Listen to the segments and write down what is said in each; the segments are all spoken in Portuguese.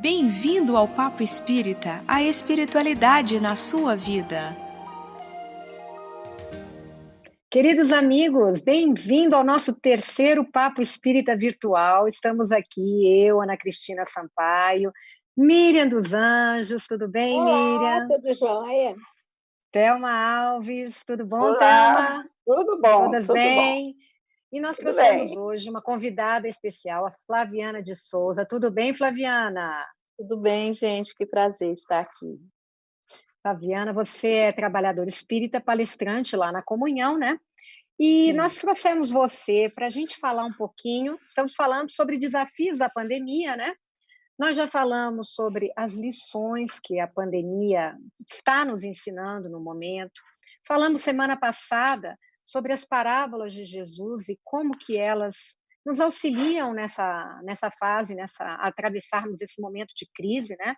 Bem-vindo ao Papo Espírita, a espiritualidade na sua vida. Queridos amigos, bem-vindo ao nosso terceiro Papo Espírita virtual. Estamos aqui, eu, Ana Cristina Sampaio, Miriam dos Anjos, tudo bem, Olá, Miriam? tudo jóia? Thelma Alves, tudo bom, Olá, Thelma? tudo bom, Todas tudo bem? bom. E nós Tudo trouxemos bem. hoje uma convidada especial, a Flaviana de Souza. Tudo bem, Flaviana? Tudo bem, gente? Que prazer estar aqui. Flaviana, você é trabalhadora espírita, palestrante lá na Comunhão, né? E nós trouxemos você para a gente falar um pouquinho, estamos falando sobre desafios da pandemia, né? Nós já falamos sobre as lições que a pandemia está nos ensinando no momento. Falamos semana passada sobre as parábolas de Jesus e como que elas nos auxiliam nessa fase, a atravessarmos esse momento de crise, né?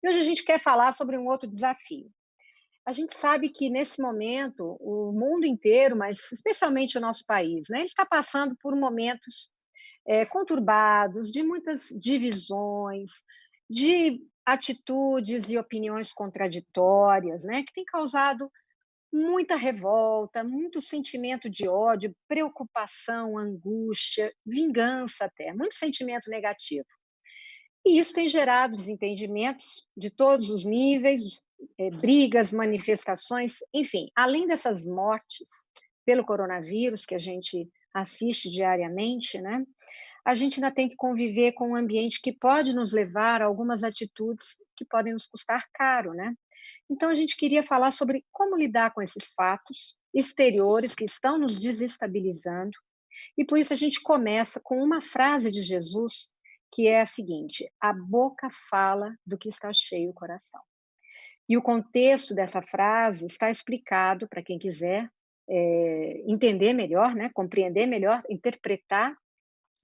E hoje a gente quer falar sobre um outro desafio. A gente sabe que, nesse momento, o mundo inteiro, mas especialmente o nosso país, né, ele está passando por momentos conturbados, de muitas divisões, de atitudes e opiniões contraditórias, né, que tem causado muita revolta, muito sentimento de ódio, preocupação, angústia, vingança até, muito sentimento negativo. E isso tem gerado desentendimentos de todos os níveis, brigas, manifestações, enfim, além dessas mortes pelo coronavírus que a gente assiste diariamente, né? A gente ainda tem que conviver com um ambiente que pode nos levar a algumas atitudes que podem nos custar caro, né? Então a gente queria falar sobre como lidar com esses fatos exteriores que estão nos desestabilizando, e por isso a gente começa com uma frase de Jesus que é a seguinte: a boca fala do que está cheio o coração. E o contexto dessa frase está explicado para quem quiser entender melhor, né, compreender melhor, interpretar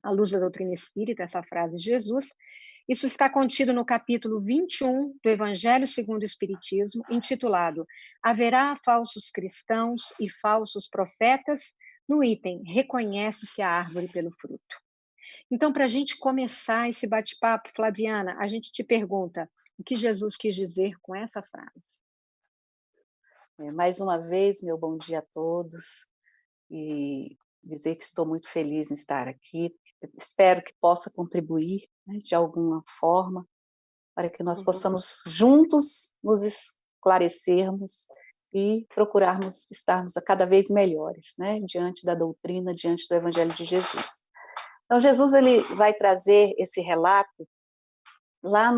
à luz da doutrina espírita essa frase de Jesus. Isso está contido no capítulo 21 do Evangelho segundo o Espiritismo, intitulado Haverá falsos cristãos e falsos profetas, no item Reconhece-se a árvore pelo fruto. Então, para a gente começar esse bate-papo, Flaviana, a gente te pergunta o que Jesus quis dizer com essa frase. Mais uma vez, meu bom dia a todos, e dizer que estou muito feliz em estar aqui. Espero que possa contribuir, né, de alguma forma, para que nós possamos juntos nos esclarecermos e procurarmos estarmos cada vez melhores, né, diante da doutrina, diante do Evangelho de Jesus. Então, Jesus ele vai trazer esse relato lá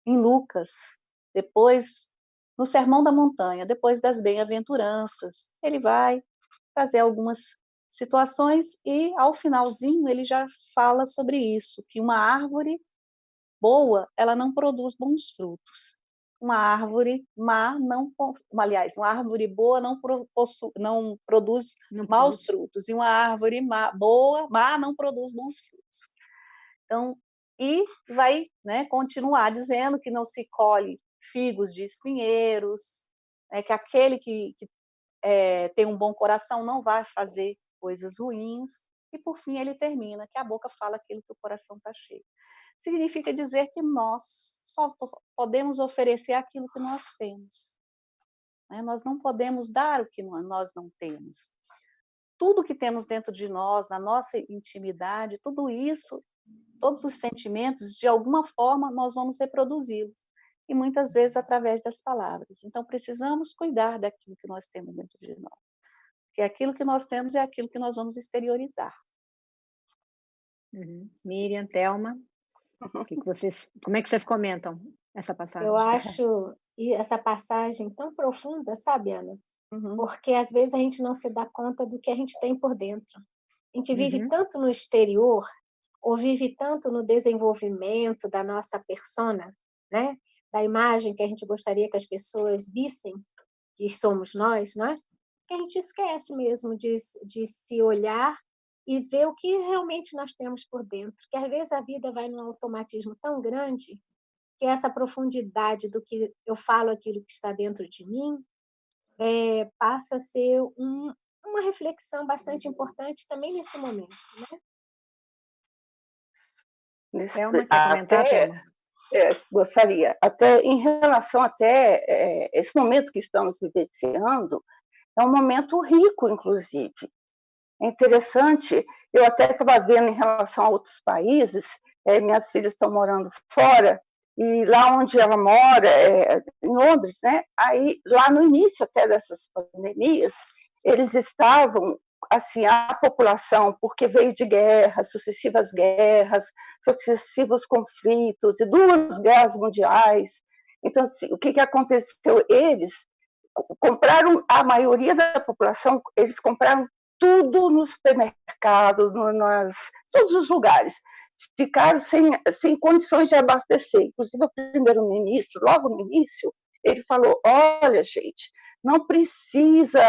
em Lucas, depois, no Sermão da Montanha, depois das bem-aventuranças. Ele vai trazer algumas situações e, ao finalzinho, ele já fala sobre isso, que uma árvore boa, ela não produz bons frutos. Uma árvore má não, aliás, uma árvore boa não produz maus frutos, e uma árvore má não produz bons frutos. Então, e vai, né, continuar dizendo que não se colhe figos de espinheiros, que aquele que tem um bom coração não vai fazer coisas ruins, e por fim ele termina, que a boca fala aquilo que o coração está cheio. Significa dizer que nós só podemos oferecer aquilo que nós temos. Né? Nós não podemos dar o que nós não temos. Tudo que temos dentro de nós, na nossa intimidade, tudo isso, todos os sentimentos, de alguma forma, nós vamos reproduzi-los. E muitas vezes através das palavras. Então, precisamos cuidar daquilo que nós temos dentro de nós. Porque aquilo que nós temos é aquilo que nós vamos exteriorizar. Miriam, Thelma, como é que vocês comentam essa passagem? Eu acho essa passagem tão profunda, sabe, Ana? Porque às vezes a gente não se dá conta do que a gente tem por dentro. A gente vive tanto no exterior, ou vive tanto no desenvolvimento da nossa persona, né? Da imagem que a gente gostaria que as pessoas vissem, que somos nós, não é? Que a gente esquece mesmo de se olhar e ver o que realmente nós temos por dentro. Que às vezes a vida vai num automatismo tão grande que essa profundidade do que eu falo, aquilo que está dentro de mim, passa a ser uma reflexão bastante importante também nesse momento, né? Thelma, quer comentar, Thelma? gostaria, até em relação esse momento que estamos vivenciando, é um momento rico, inclusive. É interessante, eu até estava vendo em relação a outros países, minhas filhas estão morando fora, e lá onde ela mora, em Londres, né? Aí, lá no início até dessas pandemias, eles estavam, assim, a população, porque veio de guerras, sucessivos conflitos, e 2 guerras mundiais. Então, assim, o que aconteceu? Eles compraram, a maioria da população, eles compraram tudo no supermercado, todos os lugares. Ficaram sem condições de abastecer. Inclusive, o primeiro-ministro, logo no início, ele falou: olha, gente, não precisa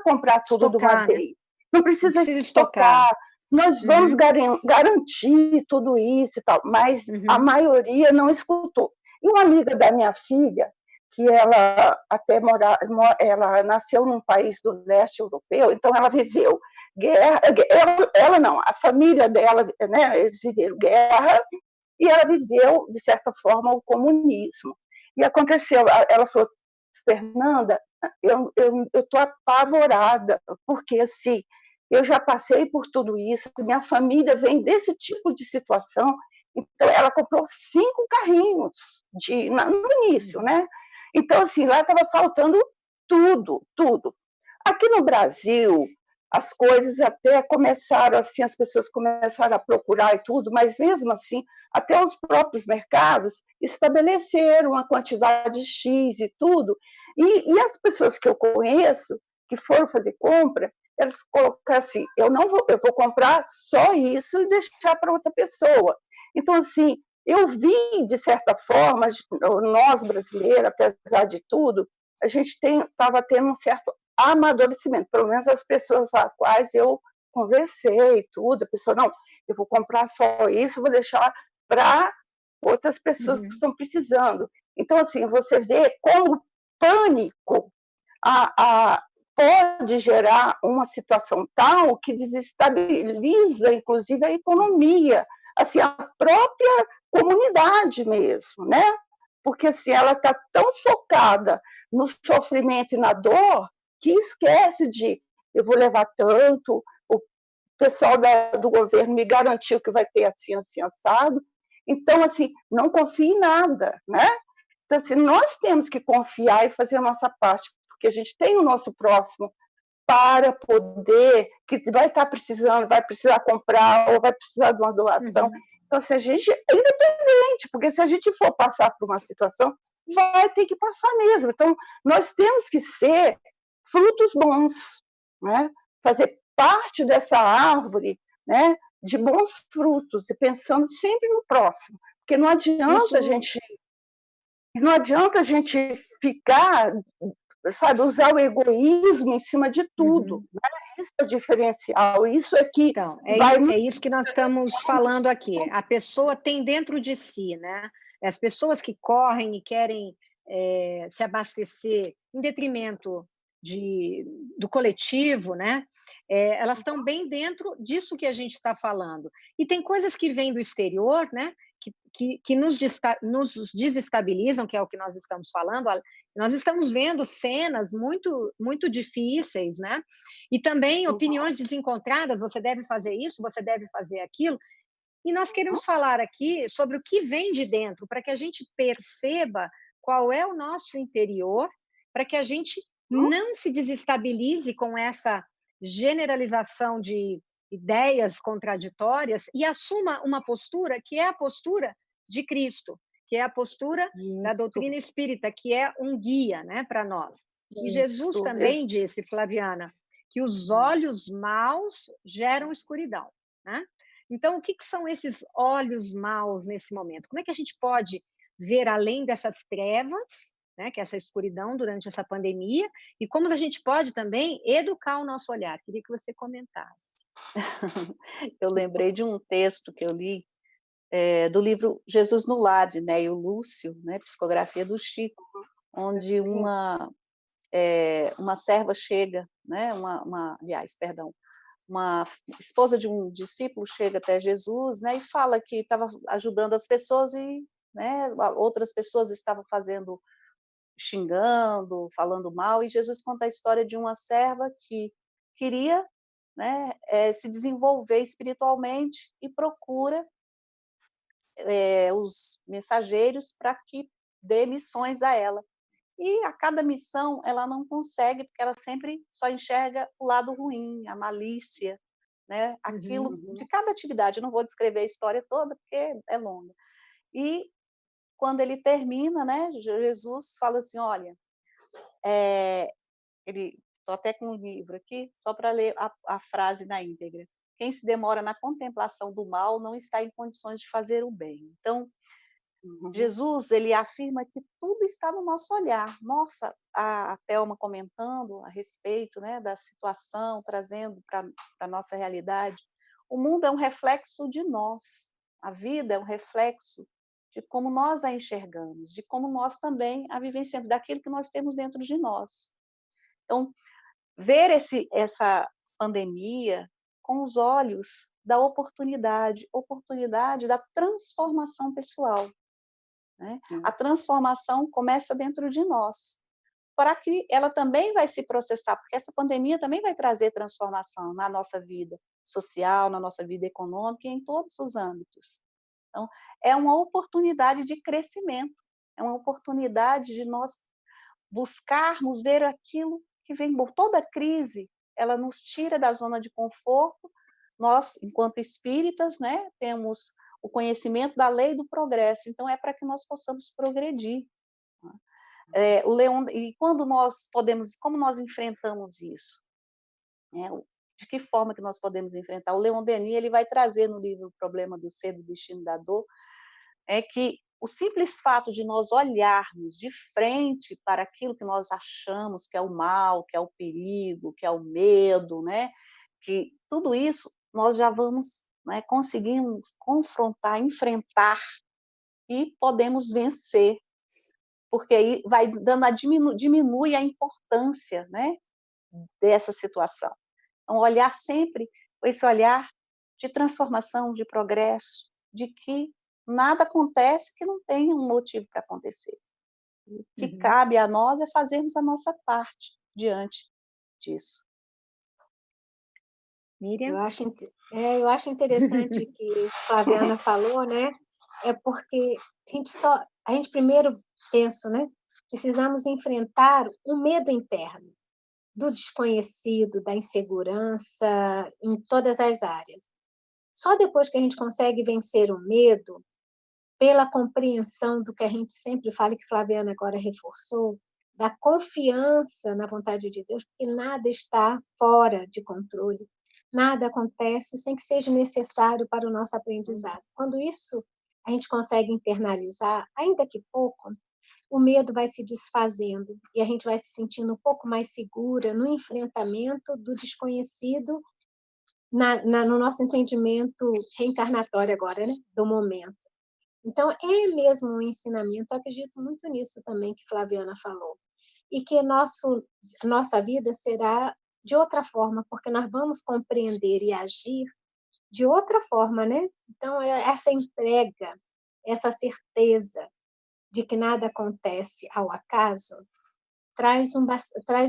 comprar tudo de uma vez, não precisa estocar, nós vamos garantir tudo isso e tal, mas a maioria não escutou. E uma amiga da minha filha, que ela até ela nasceu num país do leste europeu, então ela viveu guerra, ela não, a família dela, né, eles viveram guerra, e ela viveu, de certa forma, o comunismo. E aconteceu, ela falou: Fernanda, eu estou apavorada, porque assim, eu já passei por tudo isso, minha família vem desse tipo de situação, então ela comprou 5 carrinhos no início, né? Então, assim, lá estava faltando tudo, tudo. Aqui no Brasil, as coisas até começaram, assim, as pessoas começaram a procurar e tudo, mas mesmo assim, até os próprios mercados estabeleceram uma quantidade X e tudo, e as pessoas que eu conheço, que foram fazer compra, elas colocaram assim: eu vou comprar só isso e deixar para outra pessoa. Então, assim, eu vi, de certa forma, nós brasileiros, apesar de tudo, a gente estava tendo um certo amadurecimento, pelo menos as pessoas com as quais eu conversei e tudo, a pessoa: não, eu vou comprar só isso, vou deixar para outras pessoas que estão precisando. Então, assim, você vê como o pânico pode gerar uma situação tal que desestabiliza, inclusive, a economia, assim, a própria comunidade mesmo, né? Porque assim, ela está tão focada no sofrimento e na dor que esquece de: eu vou levar tanto, o pessoal do governo me garantiu que vai ter assim, assim, assado. Então, assim, não confie em nada, né? Então, assim, nós temos que confiar e fazer a nossa parte, porque a gente tem o nosso próximo para poder, que vai estar precisando, vai precisar comprar ou vai precisar de uma doação. Então, se a gente é independente, porque se a gente for passar por uma situação, vai ter que passar mesmo. Então, nós temos que ser frutos bons, né? Fazer parte dessa árvore, né? De bons frutos, e pensando sempre no próximo, porque não adianta a gente ficar, sabe, usar o egoísmo em cima de tudo, né? Isso é o diferencial, isso é que então, é isso que nós estamos falando aqui. A pessoa tem dentro de si, né? As pessoas que correm e querem se abastecer em detrimento do coletivo, né? Elas estão bem dentro disso que a gente está falando. E tem coisas que vêm do exterior, né? Que nos desestabilizam, que é o que nós estamos falando. Nós estamos vendo cenas muito, muito difíceis, né? E também opiniões desencontradas: você deve fazer isso, você deve fazer aquilo. E nós queremos falar aqui sobre o que vem de dentro, para que a gente perceba qual é o nosso interior, para que a gente não se desestabilize com essa generalização de ideias contraditórias e assuma uma postura que é a postura de Cristo, que é a postura da doutrina espírita, que é um guia, né, para nós. E Jesus também disse, Flaviana, que os olhos maus geram escuridão, né? Então, o que são esses olhos maus nesse momento? Como é que a gente pode ver além dessas trevas, né, que é essa escuridão durante essa pandemia, e como a gente pode também educar o nosso olhar? Queria que você comentasse. Eu lembrei de um texto que eu li, do livro Jesus no Lar, de Neio Lúcio, né, psicografia do Chico, onde uma serva chega, né, aliás, perdão, uma esposa de um discípulo chega até Jesus, né, e fala que estava ajudando as pessoas e, né, outras pessoas estavam xingando, falando mal, e Jesus conta a história de uma serva que queria, né, se desenvolver espiritualmente e procura os mensageiros para que dê missões a ela. E a cada missão ela não consegue, porque ela sempre só enxerga o lado ruim, a malícia, né? Aquilo de cada atividade. Eu não vou descrever a história toda, porque é longa. E quando ele termina, né, Jesus fala assim, olha, estou até com um livro aqui, só para ler a frase na íntegra. Quem se demora na contemplação do mal não está em condições de fazer o bem. Então, Jesus, ele afirma que tudo está no nosso olhar. Nossa, a Thelma comentando a respeito, né, da situação, trazendo para a nossa realidade. O mundo é um reflexo de nós. A vida é um reflexo de como nós a enxergamos, de como nós também a vivenciamos, daquilo que nós temos dentro de nós. Então, ver essa pandemia com os olhos da oportunidade da transformação pessoal. Né? A transformação começa dentro de nós, para que ela também vai se processar, porque essa pandemia também vai trazer transformação na nossa vida social, na nossa vida econômica, em todos os âmbitos. Então, é uma oportunidade de crescimento, é uma oportunidade de nós buscarmos ver aquilo que vem por toda crise, ela nos tira da zona de conforto. Nós, enquanto espíritas, né, temos o conhecimento da lei do progresso, então é para que nós possamos progredir. E quando nós podemos, como nós enfrentamos isso? De que forma que nós podemos enfrentar? O Leon Denis, ele vai trazer no livro O Problema do Ser, do Destino da Dor, que o simples fato de nós olharmos de frente para aquilo que nós achamos que é o mal, que é o perigo, que é o medo, né? Que tudo isso nós já vamos, né, conseguimos confrontar, enfrentar e podemos vencer, porque aí vai dando diminui a importância, né, dessa situação. Então, olhar sempre com esse olhar de transformação, de progresso, de que nada acontece que não tenha um motivo para acontecer. O que cabe a nós é fazermos a nossa parte diante disso. Miriam? Eu acho interessante que a Flaviana falou, né? É porque a gente primeiro pensa, né? Precisamos enfrentar o medo interno do desconhecido, da insegurança em todas as áreas. Só depois que a gente consegue vencer o medo, pela compreensão do que a gente sempre fala, e que Flaviana agora reforçou, da confiança na vontade de Deus, porque nada está fora de controle, nada acontece sem que seja necessário para o nosso aprendizado. Quando isso a gente consegue internalizar, ainda que pouco, o medo vai se desfazendo e a gente vai se sentindo um pouco mais segura no enfrentamento do desconhecido, no nosso entendimento reencarnatório agora, né? Do momento. Então, é mesmo um ensinamento, eu acredito muito nisso também que Flaviana falou, e que nossa vida será de outra forma, porque nós vamos compreender e agir de outra forma, né? Então, essa entrega, essa certeza de que nada acontece ao acaso, traz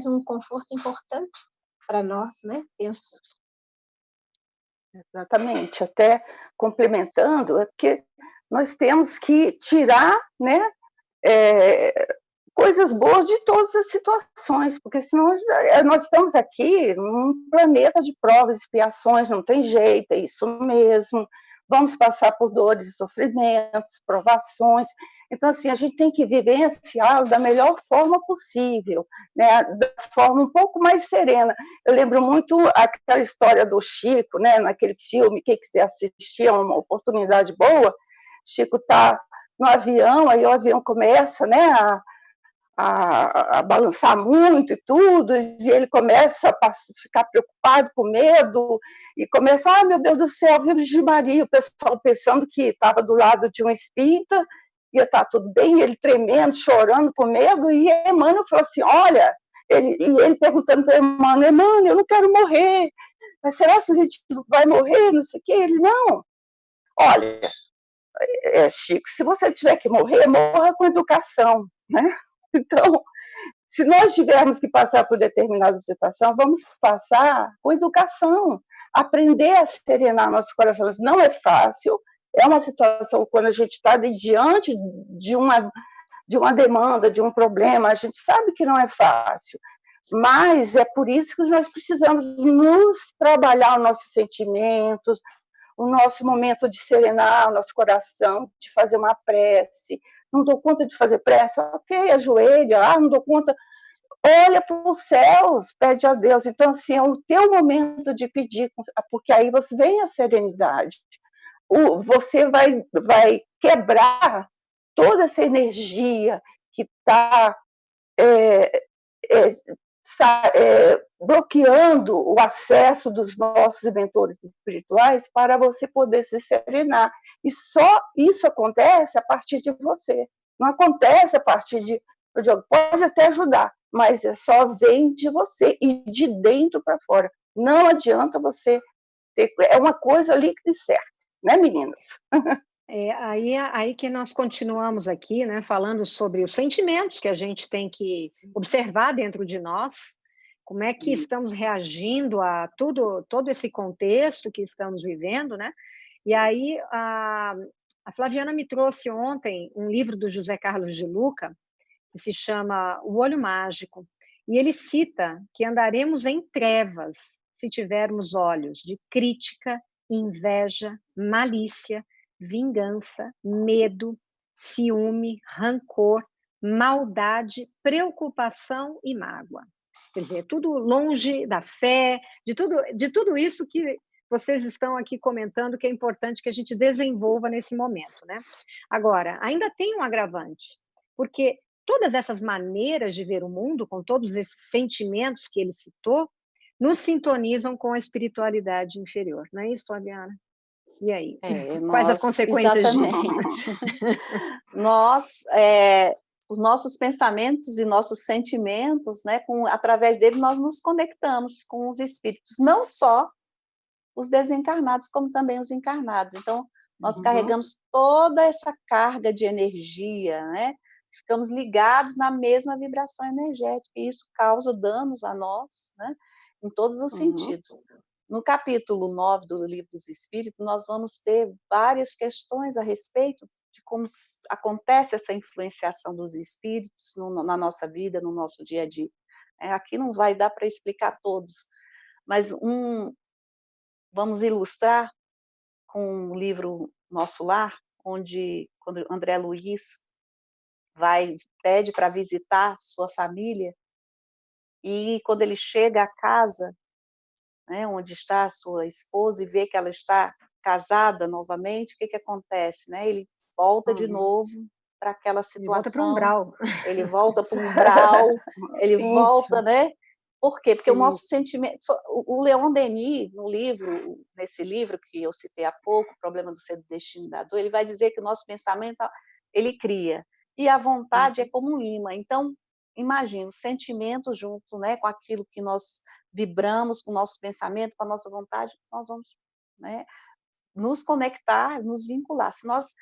um conforto importante para nós, né? Penso. Exatamente, até complementando, é que nós temos que tirar, né, coisas boas de todas as situações, porque senão nós estamos aqui num planeta de provas e expiações, não tem jeito, é isso mesmo, vamos passar por dores e sofrimentos, provações. Então, assim, a gente tem que vivenciá-lo da melhor forma possível, né? Da forma um pouco mais serena. Eu lembro muito aquela história do Chico, né? Naquele filme, quem quiser assistir, é uma oportunidade boa. Chico está no avião, aí o avião começa, né, a balançar muito e tudo, e ele começa a ficar preocupado, com medo, e começa, meu Deus do céu, Virgem Maria, o pessoal pensando que estava do lado de um espírita, ia estar tudo bem, ele tremendo, chorando, com medo, e Emmanuel falou assim, olha, ele perguntando para Emmanuel, eu não quero morrer, mas será que a gente vai morrer, não sei o quê? Ele, não. Olha, Chico, se você tiver que morrer, morra com educação, né? Então, se nós tivermos que passar por determinada situação, vamos passar com educação, aprender a serenar nossos corações. Não é fácil, é uma situação quando a gente está diante de uma demanda, de um problema, a gente sabe que não é fácil, mas é por isso que nós precisamos nos trabalhar os nossos sentimentos, o nosso momento de serenar o nosso coração, de fazer uma prece. Não dou conta de fazer prece, ok, ajoelha, não dou conta, olha para os céus, pede a Deus. Então, assim, é o teu momento de pedir, porque aí você vem a serenidade. Você vai quebrar toda essa energia que está bloqueando o acesso dos nossos mentores espirituais para você poder se serenar. E só isso acontece a partir de você. Não acontece a partir de... O Diogo pode até ajudar, mas só vem de você e de dentro para fora. Não adianta você ter... É uma coisa líquida e certa, né, meninas? Aí que nós continuamos aqui, né, falando sobre os sentimentos que a gente tem que observar dentro de nós, como é que estamos reagindo a todo esse contexto que estamos vivendo, né? E aí a Flaviana me trouxe ontem um livro do José Carlos de Luca, que se chama O Olho Mágico, e ele cita que andaremos em trevas se tivermos olhos de crítica, inveja, malícia, vingança, medo, ciúme, rancor, maldade, preocupação e mágoa. Quer dizer, tudo longe da fé, de tudo isso que vocês estão aqui comentando, que é importante que a gente desenvolva nesse momento, né? Agora, ainda tem um agravante, porque todas essas maneiras de ver o mundo, com todos esses sentimentos que ele citou, nos sintonizam com a espiritualidade inferior, não é isso, Flaviana? E aí? Quais as consequências disso? Os nossos pensamentos e nossos sentimentos, né, através dele nós nos conectamos com os espíritos, não só os desencarnados, como também os encarnados. Então, nós carregamos toda essa carga de energia, né? Ficamos ligados na mesma vibração energética, e isso causa danos a nós, né, em todos os sentidos. No capítulo 9 do Livro dos Espíritos, nós vamos ter várias questões a respeito de como acontece essa influenciação dos espíritos na nossa vida, no nosso dia a dia. Aqui não vai dar para explicar todos, mas vamos ilustrar com o livro Nosso Lar, onde, quando André Luiz pede para visitar sua família, e quando ele chega à casa, né, onde está a sua esposa, e vê que ela está casada novamente, o que acontece? Né? Ele volta de novo para aquela situação. Ele volta para um umbral, ele volta, né? Por quê? Porque o nosso sentimento... O Leon Denis, nesse livro que eu citei há pouco, O Problema do Ser do Destino da Dor, ele vai dizer que o nosso pensamento, ele cria, e a vontade é como um imã. Então, imagina, o sentimento junto, né, com aquilo que nós vibramos, com o nosso pensamento, com a nossa vontade, nós vamos, né, nos conectar, nos vincular. Se nós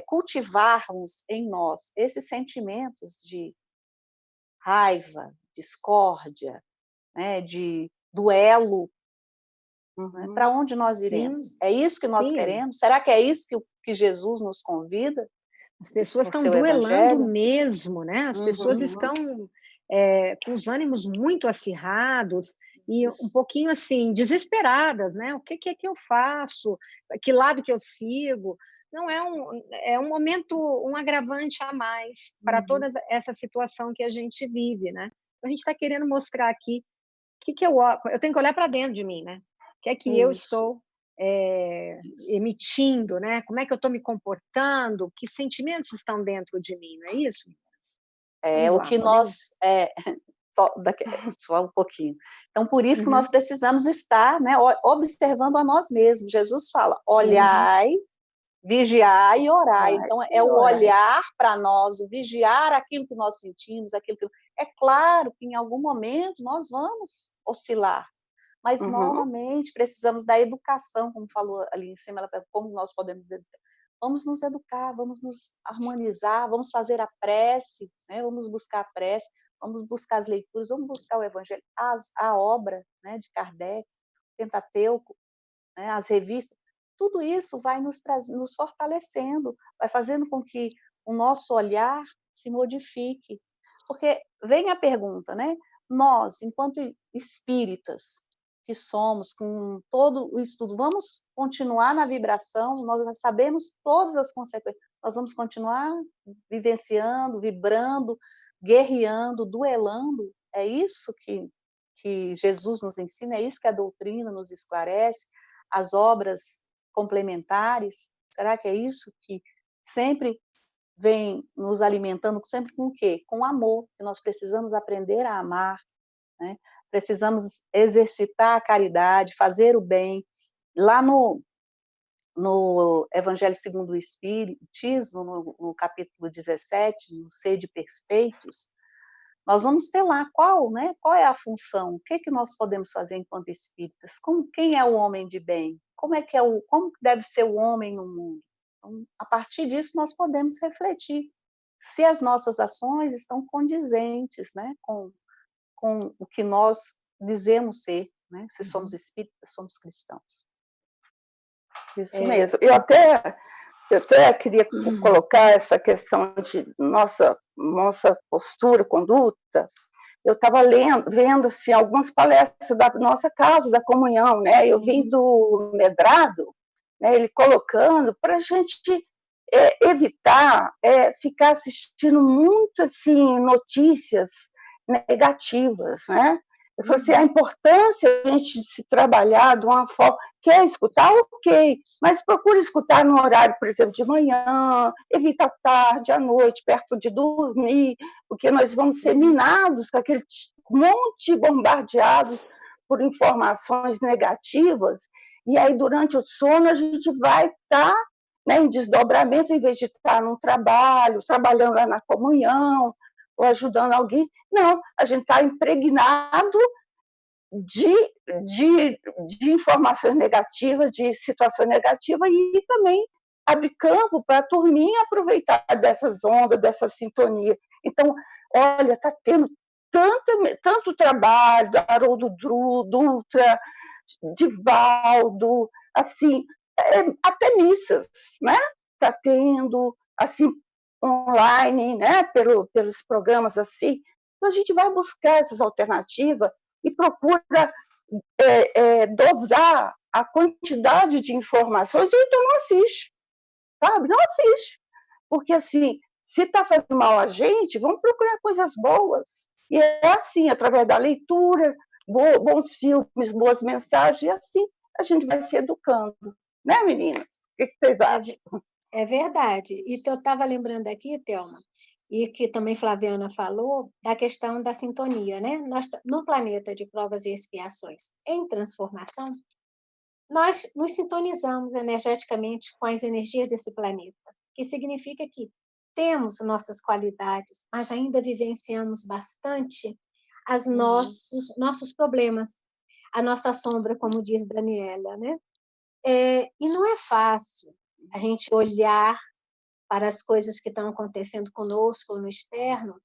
cultivarmos em nós esses sentimentos de raiva, discórdia, né, de duelo, né, para onde nós iremos? Sim. É isso que nós queremos? Será que é isso que Jesus nos convida? As pessoas estão duelando mesmo, né? As pessoas estão com os ânimos muito acirrados e um pouquinho assim, desesperadas, né? O que é que eu faço? Que lado que eu sigo? Não é um momento, um agravante a mais para toda essa situação que a gente vive, né? A gente está querendo mostrar aqui que eu tenho que olhar para dentro de mim, né? O que é que eu estou emitindo, né? Como é que eu estou me comportando? Que sentimentos estão dentro de mim, não é isso? O que nós... Só um pouquinho. Então, por isso que nós precisamos estar, né, observando a nós mesmos. Jesus fala, olhai, vigiai e orai. Então, é o olhar para nós, o vigiar aquilo que nós sentimos, aquilo que... É claro que em algum momento nós vamos oscilar, Mas, Uhum. novamente, precisamos da educação, como falou ali em cima, ela perguntou como nós podemos educar. Vamos nos educar, vamos nos harmonizar, vamos fazer a prece, né? Vamos buscar a prece, vamos buscar as leituras, vamos buscar o Evangelho, a obra, né, de Kardec, Pentateuco, né, as revistas, tudo isso vai nos fortalecendo, vai fazendo com que o nosso olhar se modifique. Porque vem a pergunta, né? Nós, enquanto espíritas que somos, com todo o estudo, vamos continuar na vibração, nós já sabemos todas as consequências, nós vamos continuar vivenciando, vibrando, guerreando, duelando, é isso que Jesus nos ensina, é isso que a doutrina nos esclarece, as obras complementares, será que é isso que sempre vem nos alimentando, sempre com o quê? Com amor, que nós precisamos aprender a amar, né? Precisamos exercitar a caridade, fazer o bem. Lá no Evangelho segundo o Espiritismo, no capítulo 17, no Sede Perfeitos, nós vamos ter lá qual é a função, o que nós podemos fazer enquanto espíritas, quem é o homem de bem, como deve ser o homem no mundo. Então, a partir disso, nós podemos refletir se as nossas ações estão condizentes, né, com o que nós dizemos ser, né, se somos espíritas, somos cristãos. Isso mesmo. Eu até queria colocar essa questão de nossa postura, conduta. Eu estava vendo assim, algumas palestras da nossa casa, da comunhão, né? Eu vim do Medrado, né? Ele colocando para a gente evitar ficar assistindo muito assim, notícias negativas, né? Eu falei assim, a importância de a gente se trabalhar de uma forma, quer escutar, ok, mas procure escutar no horário, por exemplo, de manhã, evita à tarde, à noite, perto de dormir, porque nós vamos ser minados com aquele monte bombardeados por informações negativas, e aí durante o sono a gente vai estar, né, em desdobramento, em vez de estar num trabalho, trabalhando lá na comunhão, ou ajudando alguém. Não, a gente está impregnado de informações negativas, de situações negativas, e também abre campo para a turminha aproveitar dessas ondas, dessa sintonia. Então, olha, está tendo tanto trabalho do Haroldo Dutra, Divaldo, assim, até missas, né? Está tendo, assim, online, né? Pelos programas assim. Então, a gente vai buscar essas alternativas e procura dosar a quantidade de informações, ou então não assiste, sabe? Não assiste. Porque, assim, se está fazendo mal a gente, vamos procurar coisas boas. E é assim, através da leitura, bons filmes, boas mensagens, e assim a gente vai se educando. Né, meninas? O que vocês acham? É verdade. E eu estava lembrando aqui, Thelma, e que também Flaviana falou, da questão da sintonia, né? Nós, no planeta de provas e expiações em transformação, nós nos sintonizamos energeticamente com as energias desse planeta, que significa que temos nossas qualidades, mas ainda vivenciamos bastante nossos problemas, a nossa sombra, como diz Daniela, né? E não é fácil a gente olhar para as coisas que estão acontecendo conosco no externo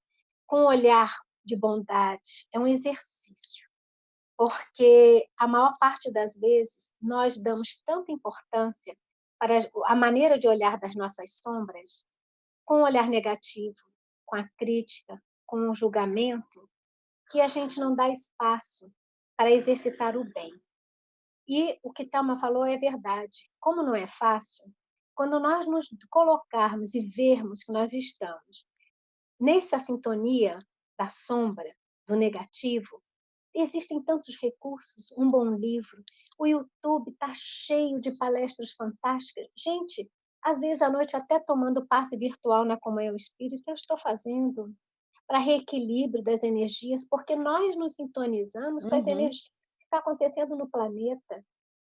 com um olhar de bondade. É um exercício, porque a maior parte das vezes nós damos tanta importância para a maneira de olhar das nossas sombras, com um olhar negativo, com a crítica, com o julgamento, que a gente não dá espaço para exercitar o bem. E o que Thelma falou é verdade. Como não é fácil, quando nós nos colocarmos e vermos que nós estamos nessa sintonia da sombra, do negativo, existem tantos recursos, um bom livro, o YouTube está cheio de palestras fantásticas. Gente, às vezes à noite, até tomando passe virtual na Comunhão Espírita, eu estou fazendo para reequilíbrio das energias, porque nós nos sintonizamos com as energias que estão acontecendo no planeta,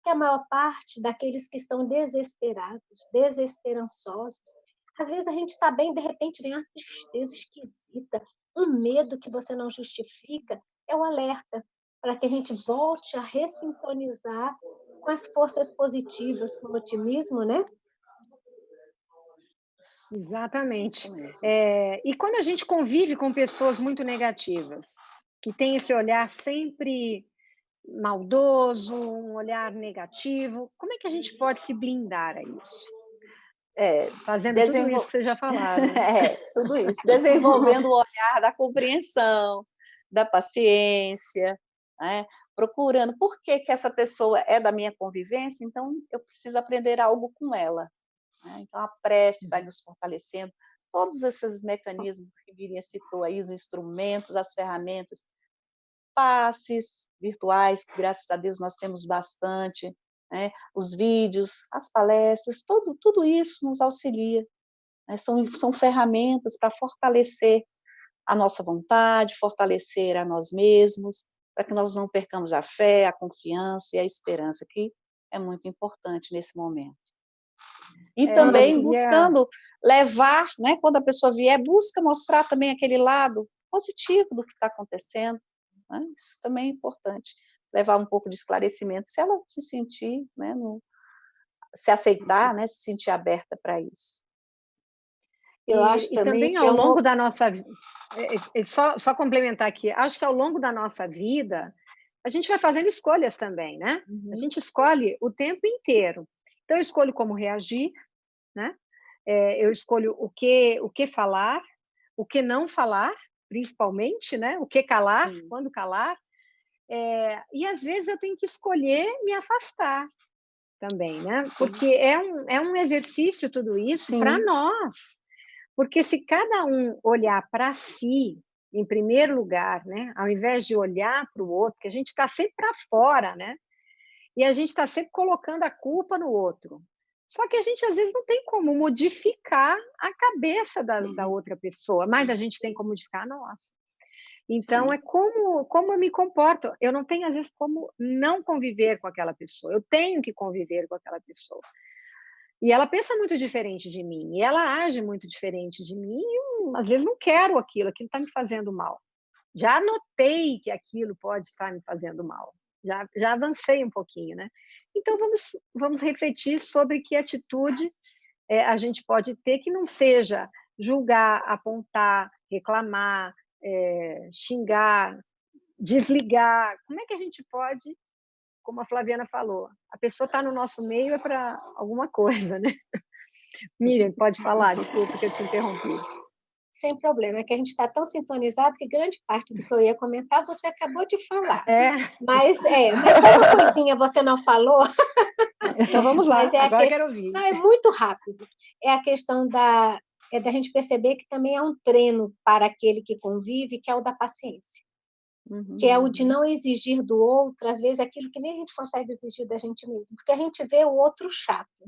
que a maior parte daqueles que estão desesperados, desesperançosos, às vezes a gente está bem, de repente vem uma tristeza esquisita, um medo que você não justifica, é o alerta para que a gente volte a ressintonizar com as forças positivas, com o otimismo, né? Exatamente. Isso mesmo. E quando a gente convive com pessoas muito negativas, que têm esse olhar sempre maldoso, um olhar negativo, como é que a gente pode se blindar a isso? É, Fazendo tudo isso que vocês já falaram, né? tudo isso. Desenvolvendo o olhar da compreensão, da paciência, né? Procurando por que que essa pessoa é da minha convivência, então eu preciso aprender algo com ela, né? Então a prece vai nos fortalecendo, todos esses mecanismos que Miriam citou aí, os instrumentos, as ferramentas, passes virtuais, que graças a Deus nós temos bastante, né? Os vídeos, as palestras, tudo isso nos auxilia, né? São ferramentas para fortalecer a nossa vontade, fortalecer a nós mesmos, para que nós não percamos a fé, a confiança e a esperança, que é muito importante nesse momento. E Eu também queria... buscando levar, né, quando a pessoa vier, busca mostrar também aquele lado positivo do que está acontecendo, né? Isso também é importante, levar um pouco de esclarecimento, se ela se sentir, né, se aceitar, né, se sentir aberta para isso. Eu acho E também também que ao é longo da nossa só complementar aqui, acho que ao longo da nossa vida, a gente vai fazendo escolhas também, né? A Uhum. gente escolhe o tempo inteiro. Então eu escolho como reagir, né? Eu escolho o que falar, o que não falar, principalmente, né? O que calar, Sim. quando calar. E às vezes eu tenho que escolher me afastar também, né? Sim. Porque é um exercício tudo isso para Sim. nós. Porque se cada um olhar para si, em primeiro lugar, né, ao invés de olhar para o outro, que a gente está sempre para fora, né? E a gente está sempre colocando a culpa no outro. Só que a gente, às vezes, não tem como modificar a cabeça da outra pessoa, mas a gente tem como modificar a nossa. Então, Sim. é como eu me comporto. Eu não tenho, às vezes, como não conviver com aquela pessoa. Eu tenho que conviver com aquela pessoa. E ela pensa muito diferente de mim, e ela age muito diferente de mim, e eu, às vezes, não quero aquilo está me fazendo mal. Já notei que aquilo pode estar me fazendo mal, já avancei um pouquinho, né. Então vamos refletir sobre que atitude, a gente pode ter que não seja julgar, apontar, reclamar, xingar, desligar. Como é que a gente pode, como a Flaviana falou, a pessoa está no nosso meio é para alguma coisa, né. Miriam, pode falar, desculpa que eu te interrompi. sem problema, é que a gente está tão sintonizado que grande parte do que eu ia comentar você acabou de falar. É, Mas só uma coisinha você não falou, então vamos lá, mas é a agora eu questão. quero ouvir. Não, é muito rápido. É a questão da gente perceber que também é um treino para aquele que convive, que é o da paciência. Que é o de não exigir do outro, às vezes, aquilo que nem a gente consegue exigir da gente mesmo. Porque a gente vê o outro chato,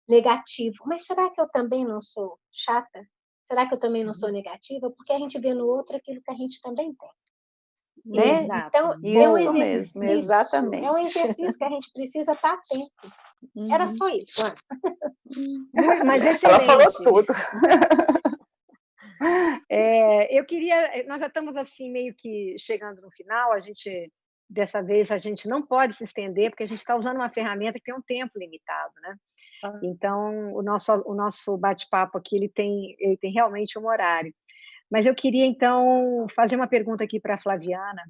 negativo. Mas será que eu também não sou chata? Será que eu também não sou negativa? Porque a gente vê no outro aquilo que a gente também tem. Né? Exato, Então, Isso mesmo, é um exatamente. exercício que a gente precisa estar atento. Era só isso, Ana. mas Ela falou excelente. tudo. Eu queria, nós já estamos assim meio que chegando no final, dessa vez a gente não pode se estender, porque a gente está usando uma ferramenta que tem um tempo limitado, né? Então, o nosso bate-papo aqui, ele tem realmente um horário. Mas eu queria, então, fazer uma pergunta aqui para a Flaviana,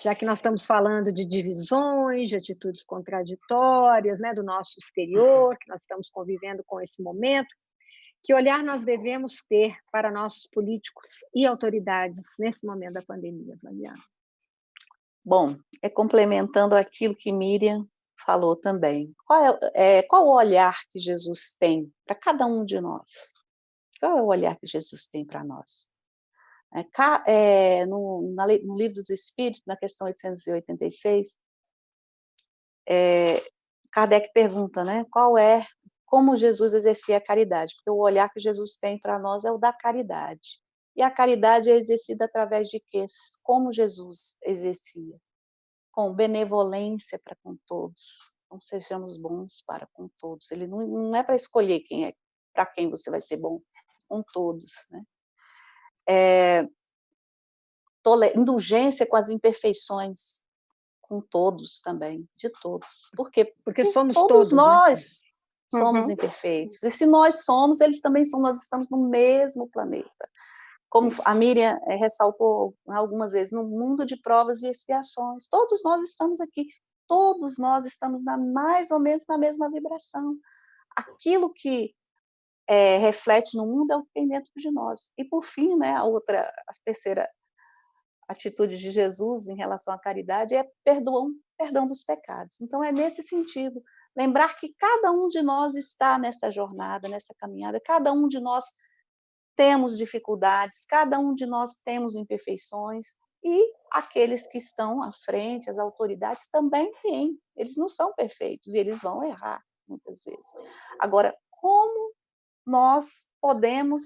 já que nós estamos falando de divisões, de atitudes contraditórias, né, do nosso exterior, que nós estamos convivendo com esse momento, que olhar nós devemos ter para nossos políticos e autoridades nesse momento da pandemia, Flaviana? Bom, complementando aquilo que Miriam falou também. Qual o olhar que Jesus tem para cada um de nós? Qual é o olhar que Jesus tem para nós? No Livro dos Espíritos, na questão 886, Kardec pergunta, né, como Jesus exercia a caridade, porque o olhar que Jesus tem para nós é o da caridade. E a caridade é exercida através de quê? Como Jesus exercia? Com benevolência para com todos. Então, sejamos bons para com todos. Ele não é para escolher para quem você vai ser bom, com todos, né? Indulgência com as imperfeições, com todos também, de todos. Porque somos todos todos, né? nós somos imperfeitos. E se nós somos, eles também são, nós estamos no mesmo planeta. Como a Miriam ressaltou algumas vezes, no mundo de provas e expiações, todos nós estamos aqui, todos nós estamos mais ou menos na mesma vibração. Aquilo que reflete no mundo é o que tem dentro de nós. E por fim, né, a terceira atitude de Jesus em relação à caridade é perdão dos pecados. Então é nesse sentido, lembrar que cada um de nós está nesta jornada, nessa caminhada, cada um de nós temos dificuldades, cada um de nós temos imperfeições, e aqueles que estão à frente, as autoridades, também têm. Eles não são perfeitos e eles vão errar, muitas vezes. Agora, como nós podemos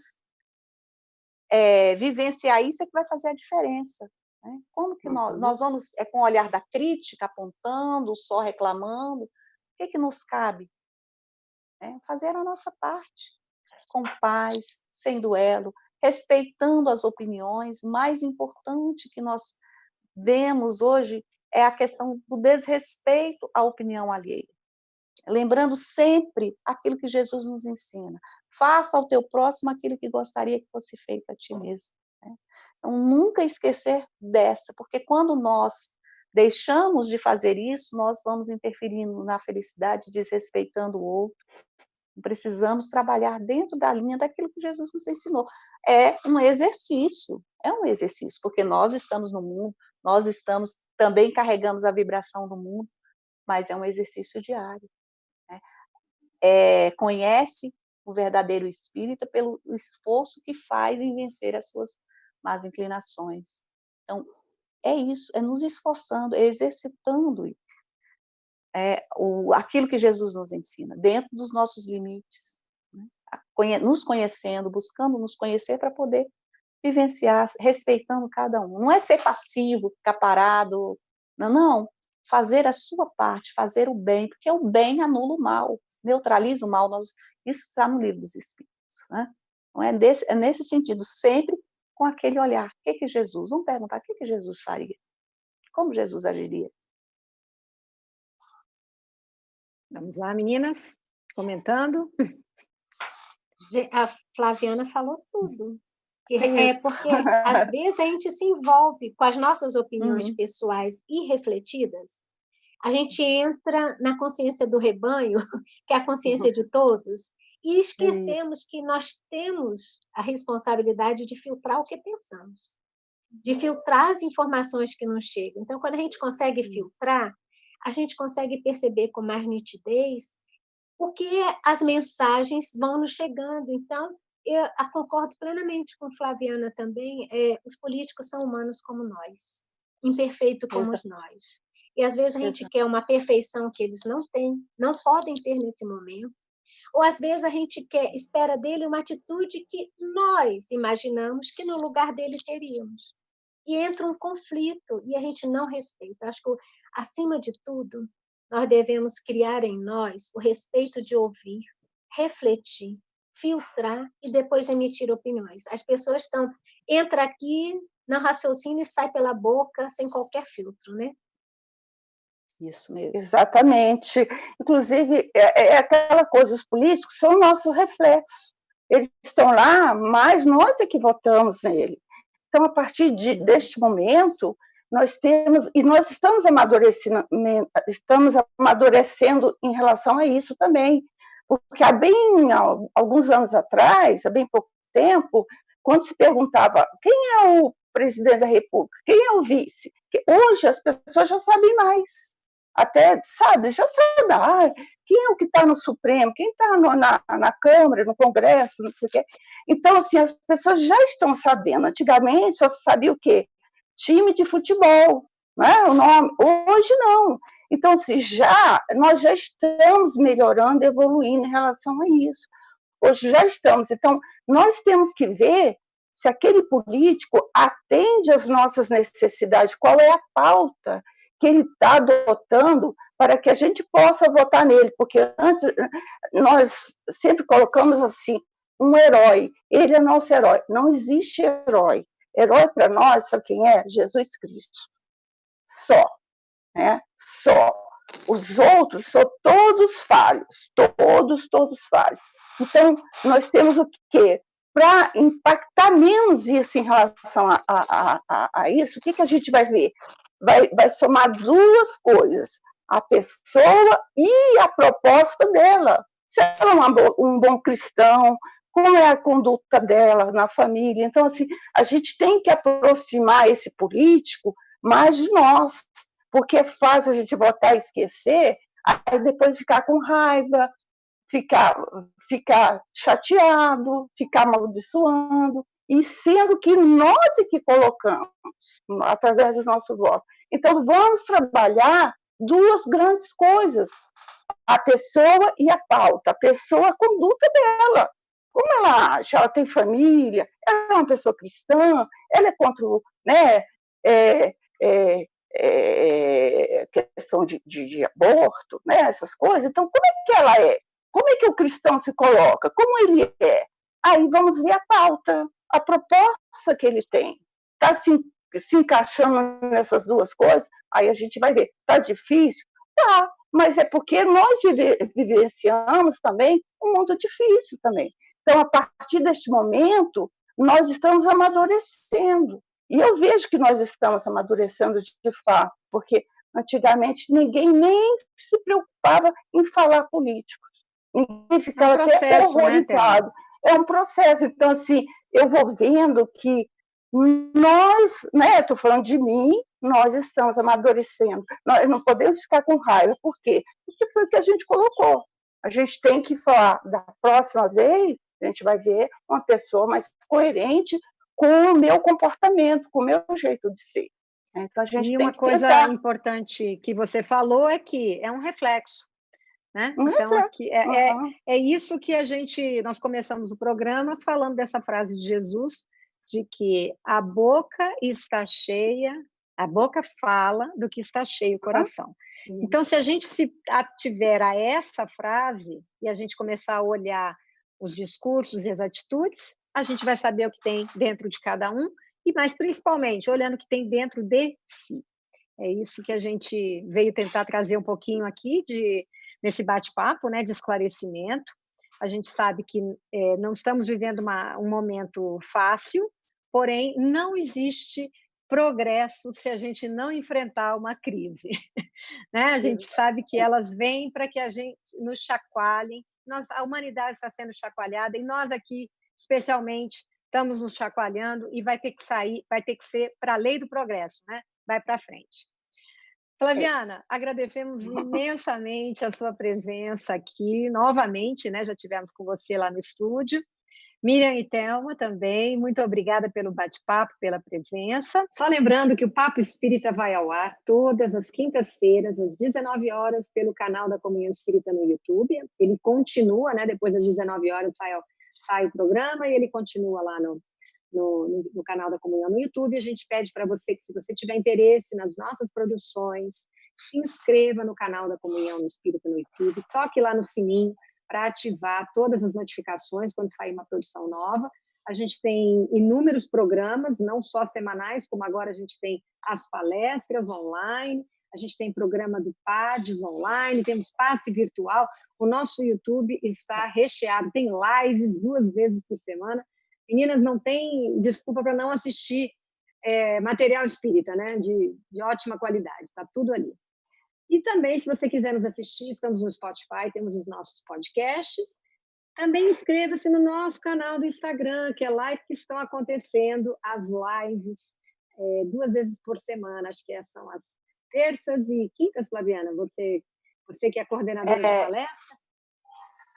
vivenciar isso é que vai fazer a diferença. Né? Como que nós vamos, com o olhar da crítica, apontando, só reclamando? O que nos cabe? Fazer a nossa parte, com paz, sem duelo, respeitando as opiniões. Mais importante que nós vemos hoje é a questão do desrespeito à opinião alheia. Lembrando sempre aquilo que Jesus nos ensina. Faça ao teu próximo aquilo que gostaria que fosse feito a ti mesmo. Né? Então, nunca esquecer dessa, porque quando nós deixamos de fazer isso, nós vamos interferindo na felicidade, desrespeitando o outro. Precisamos trabalhar dentro da linha daquilo que Jesus nos ensinou. É um exercício, porque nós estamos no mundo, também carregamos a vibração do mundo, mas é um exercício diário. Conhece o verdadeiro espírita pelo esforço que faz em vencer as suas más inclinações. Então, é isso, é nos esforçando, é exercitando aquilo que Jesus nos ensina, dentro dos nossos limites, né? Nos conhecendo, buscando nos conhecer para poder vivenciar, respeitando cada um. Não é ser passivo, ficar parado, não. Fazer a sua parte, fazer o bem, porque o bem anula o mal, neutraliza o mal. Isso está no Livro dos Espíritos. Né? Então, é nesse sentido, sempre com aquele olhar. O que Jesus, vamos perguntar, o que Jesus faria? Como Jesus agiria? Vamos lá, meninas, comentando. A Flaviana falou tudo. Porque, às vezes, a gente se envolve com as nossas opiniões pessoais irrefletidas. A gente entra na consciência do rebanho, que é a consciência de todos, e esquecemos que nós temos a responsabilidade de filtrar o que pensamos, de filtrar as informações que nos chegam. Então, quando a gente consegue filtrar, a gente consegue perceber com mais nitidez o que as mensagens vão nos chegando. Então, eu concordo plenamente com Flaviana também, os políticos são humanos como nós, imperfeitos como nós. E, às vezes, a gente quer uma perfeição que eles não têm, não podem ter nesse momento, ou, às vezes, a gente espera dele uma atitude que nós imaginamos que no lugar dele teríamos. E entra um conflito e a gente não respeita. Acho que, acima de tudo, nós devemos criar em nós o respeito de ouvir, refletir, filtrar e depois emitir opiniões. As pessoas entram aqui, não raciocínio e sai pela boca sem qualquer filtro, né? Isso mesmo. Exatamente. Inclusive, é aquela coisa, os políticos são o nosso reflexo. Eles estão lá, mas nós é que votamos nele. Então, a partir deste momento, nós estamos amadurecendo em relação a isso também. Porque há alguns anos atrás, há bem pouco tempo, quando se perguntava quem é o presidente da República, quem é o vice, hoje as pessoas já sabem mais. Até, já sabe, quem é o que está no Supremo, quem está na Câmara, no Congresso, não sei o quê. Então, assim, as pessoas já estão sabendo. Antigamente, só se sabia o quê? Time de futebol, né? O nome. Hoje, não. Então, assim, nós já estamos melhorando, evoluindo em relação a isso. Hoje já estamos. Então, nós temos que ver se aquele político atende às nossas necessidades, qual é a pauta que ele está adotando para que a gente possa votar nele, porque antes nós sempre colocamos assim, um herói, ele é nosso herói. Não existe herói. Herói para nós, sabe quem é? Jesus Cristo. Só. né? Só. Os outros são todos falhos, todos falhos. Então, nós temos o quê? Para impactar menos isso em relação a isso, o que a gente vai ver? Vai somar duas coisas, a pessoa e a proposta dela. Se ela é um bom cristão, como é a conduta dela na família. Então, assim, a gente tem que aproximar esse político mais de nós, porque é fácil a gente votar e esquecer, aí depois ficar com raiva, ficar chateado, ficar amaldiçoando, e sendo que nós é que colocamos, através do nosso voto. Então, vamos trabalhar duas grandes coisas, a pessoa e a pauta, a pessoa, a conduta dela. Como ela acha? Ela tem família, ela é uma pessoa cristã, ela é contra o, né, questão de aborto, né, essas coisas. Então, como é que ela é? Como é que o cristão se coloca? Como ele é? Aí vamos ver a pauta, a proposta que ele tem. Está se encaixando nessas duas coisas? Aí a gente vai ver. Está difícil? Tá, mas é porque nós vivenciamos também um mundo difícil também. Então, a partir deste momento, nós estamos amadurecendo. E eu vejo que nós estamos amadurecendo de fato, porque antigamente ninguém nem se preocupava em falar políticos. Ninguém ficava até horrorizado. Né, é um processo. Então, assim, eu vou vendo que nós, né, estou falando de mim, nós estamos amadurecendo. Nós não podemos ficar com raiva. Por quê? Porque foi o que a gente colocou. A gente tem que falar, da próxima vez, a gente vai ver uma pessoa mais coerente com o meu comportamento, com o meu jeito de ser. Então, a gente e tem uma que coisa pensar. importante que você falou é que é um reflexo, né? Então, aqui é isso que nós começamos o programa falando dessa frase de Jesus, de que a boca está cheia, a boca fala do que está cheio o coração. Então, se a gente se ativer a essa frase e a gente começar a olhar os discursos e as atitudes, a gente vai saber o que tem dentro de cada um, e mais principalmente olhando o que tem dentro de si. É isso que a gente veio tentar trazer um pouquinho aqui nesse bate-papo, né, de esclarecimento. A gente sabe que não estamos vivendo um momento fácil, porém não existe progresso se a gente não enfrentar uma crise. Né? A gente sabe que elas vêm para que a gente nos chacoalhem. A humanidade está sendo chacoalhada e nós aqui, especialmente, estamos nos chacoalhando e vai ter que sair, vai ter que ser para a lei do progresso, né? Vai para frente. Flaviana, agradecemos imensamente a sua presença aqui, novamente, né? Já tivemos com você lá no estúdio. Miriam e Thelma também, muito obrigada pelo bate-papo, pela presença. Só lembrando que o Papo Espírita vai ao ar todas as quintas-feiras, às 19 horas, pelo canal da Comunhão Espírita no YouTube. Ele continua, né? Depois das 19 horas sai o programa e ele continua lá no canal da Comunhão no YouTube. A gente pede para você que, se você tiver interesse nas nossas produções, se inscreva no canal da Comunhão Espírita no YouTube, toque lá no sininho para ativar todas as notificações quando sair uma produção nova. A gente tem inúmeros programas, não só semanais, como agora a gente tem as palestras online, a gente tem programa do PADES online, temos passe virtual. O nosso YouTube está recheado, tem lives 2 vezes por semana. Meninas, não tem desculpa para não assistir material espírita, né? De ótima qualidade, está tudo ali. E também, se você quiser nos assistir, estamos no Spotify, temos os nossos podcasts. Também inscreva-se no nosso canal do Instagram, que é lá que estão acontecendo as lives 2 vezes por semana. Acho que são as terças e quintas, Flaviana. Você que é coordenadora de palestras.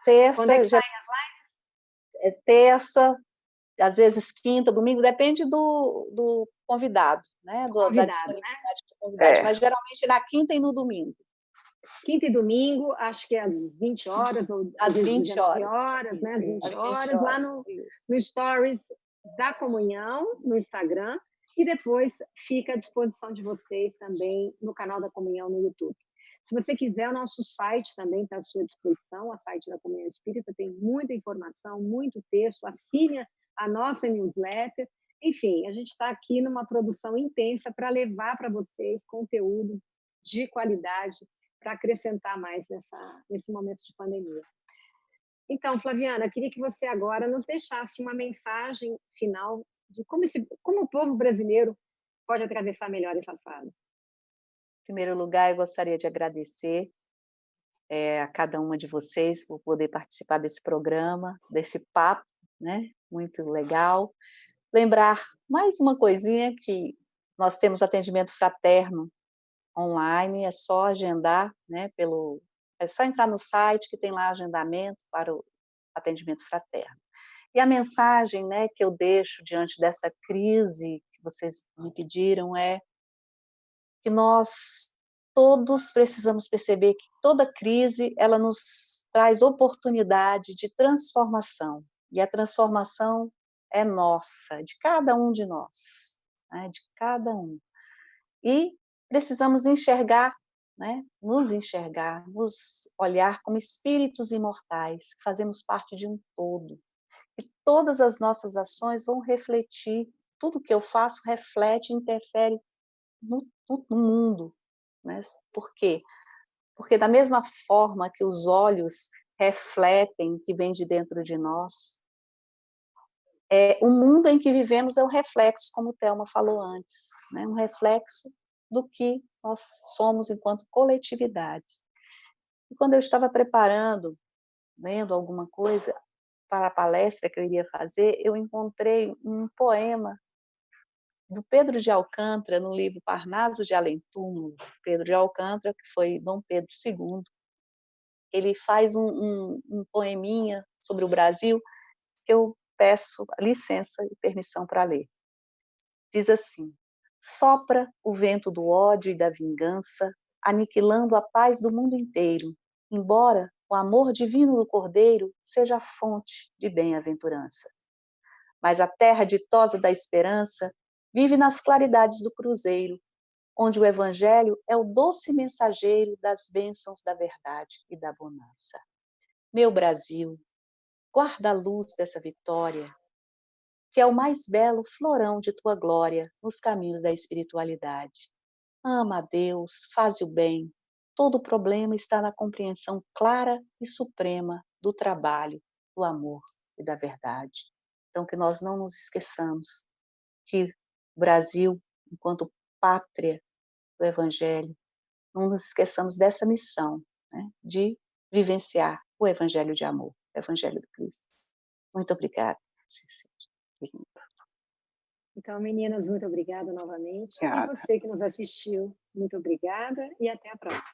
Terça, quando é que saem as lives? Terça, às vezes quinta, domingo, depende do convidado, né? Da disponibilidade do convidado, mas geralmente na quinta e no domingo. Quinta e domingo, acho que às 20 horas, ou às 20 horas, né? Às 20 horas, lá no Stories da Comunhão, no Instagram, e depois fica à disposição de vocês também no canal da Comunhão no YouTube. Se você quiser, o nosso site também está à sua disposição, o site da Comunhão Espírita tem muita informação, muito texto, assine a nossa newsletter. Enfim, a gente está aqui numa produção intensa para levar para vocês conteúdo de qualidade para acrescentar mais nesse momento de pandemia. Então, Flaviana, eu queria que você agora nos deixasse uma mensagem final de como o povo brasileiro pode atravessar melhor essa fase. Em primeiro lugar, eu gostaria de agradecer a cada uma de vocês por poder participar desse programa, desse papo, né? Muito legal. Lembrar mais uma coisinha, que nós temos atendimento fraterno online, é só agendar, né? É só entrar no site que tem lá agendamento para o atendimento fraterno. E a mensagem, né, que eu deixo diante dessa crise que vocês me pediram é que nós todos precisamos perceber que toda crise, ela nos traz oportunidade de transformação, e a transformação é nossa, de cada um de nós, né, de cada um. E precisamos enxergar, né, nos olhar como espíritos imortais, que fazemos parte de um todo, e todas as nossas ações vão refletir, tudo que eu faço reflete, interfere no mundo, né? Por quê? Porque da mesma forma que os olhos refletem o que vem de dentro de nós, o mundo em que vivemos é um reflexo, como o Thelma falou antes, né? Um reflexo do que nós somos enquanto coletividades. E quando eu estava preparando, lendo alguma coisa para a palestra que eu iria fazer, eu encontrei um poema do Pedro de Alcântara, no livro Parnaso de Além-Túmulo. Pedro de Alcântara, que foi Dom Pedro II, ele faz um poeminha sobre o Brasil, que eu peço licença e permissão para ler. Diz assim: sopra o vento do ódio e da vingança, aniquilando a paz do mundo inteiro, embora o amor divino do Cordeiro seja a fonte de bem-aventurança. Mas a terra ditosa da esperança vive nas claridades do cruzeiro, onde o Evangelho é o doce mensageiro das bênçãos da verdade e da bonança. Meu Brasil, guarda a luz dessa vitória, que é o mais belo florão de tua glória nos caminhos da espiritualidade. Ama a Deus, faz o bem. Todo problema está na compreensão clara e suprema do trabalho, do amor e da verdade. Então, que nós não nos esqueçamos que o Brasil, enquanto pátria do Evangelho, não nos esqueçamos dessa missão, né, de vivenciar o Evangelho de amor, o Evangelho do Cristo. Muito obrigada, Cecília. Então, meninas, muito obrigada novamente. Obrigada. E você que nos assistiu, muito obrigada e até a próxima.